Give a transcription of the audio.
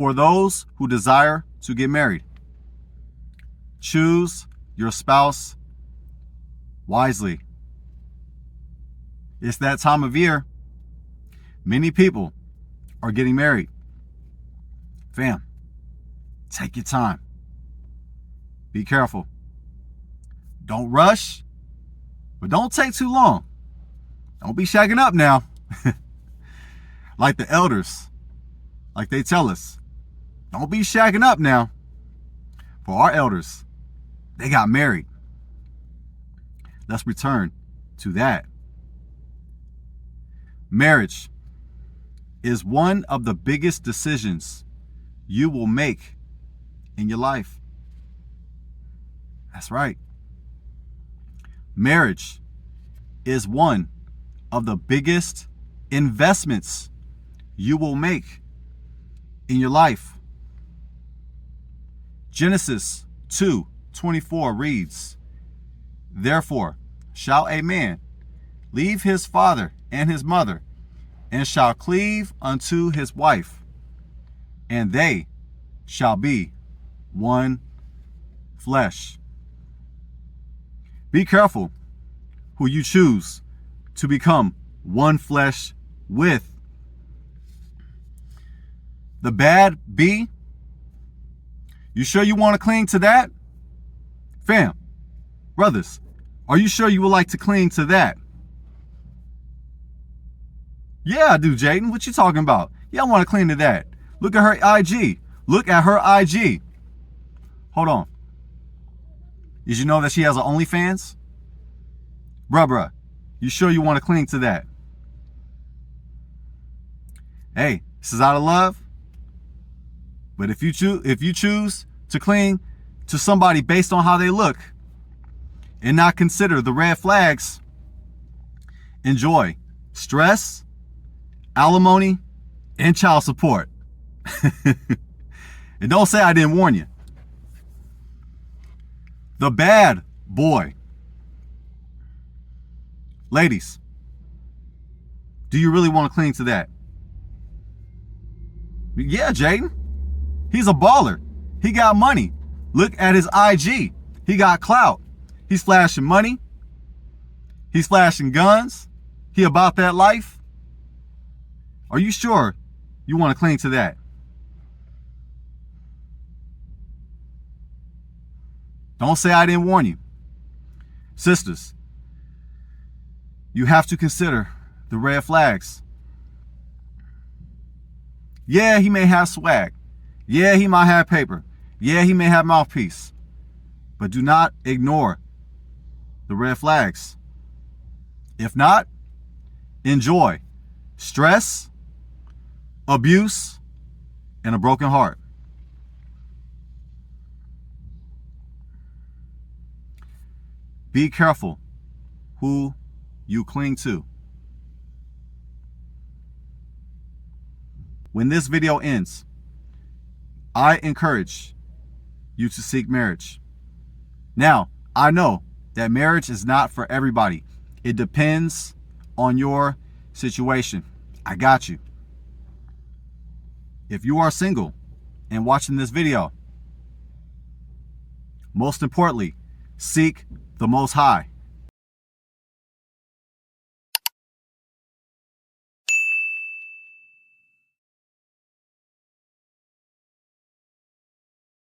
for those who desire to get married. Choose your spouse wisely. It's that time of year. Many people are getting married. Fam, take your time. Be careful. Don't rush, but don't take too long. Don't be shagging up now. Like the elders, like they tell us, don't be shagging up now. For our elders, they got married. Let's return to that. Marriage is one of the biggest decisions you will make in your life. That's right. Marriage is one of the biggest investments you will make in your life. Genesis 2:24 reads, "Therefore shall a man leave his father and his mother, and shall cleave unto his wife, and they shall be one flesh." Be careful who you choose to become one flesh with. The bad B, you sure you want to cling to that? Fam, brothers, are you sure you would like to cling to that? Yeah, I do, Jaden. What you talking about? Yeah, I want to cling to that. Look at her IG. Look at her IG. Hold on. Did you know that she has an OnlyFans? Bruh, you sure you want to cling to that? Hey, this is out of love. But if you choose to cling to somebody based on how they look and not consider the red flags, enjoy stress, alimony, and child support. And don't say I didn't warn you. The bad boy. Ladies, do you really want to cling to that? Yeah, Jaden. He's a baller. He got money. Look at his IG. He got clout. He's flashing money. He's flashing guns. He about that life. Are you sure you want to cling to that? Don't say I didn't warn you. Sisters, you have to consider the red flags. Yeah, he may have swag. Yeah, he might have paper. Yeah, he may have mouthpiece. But do not ignore the red flags. If not, enjoy stress, abuse, and a broken heart. Be careful who you cling to. When this video ends, I encourage you to seek marriage. Now, I know that marriage is not for everybody. It depends on your situation. I got you. If you are single and watching this video, most importantly, seek the Most High.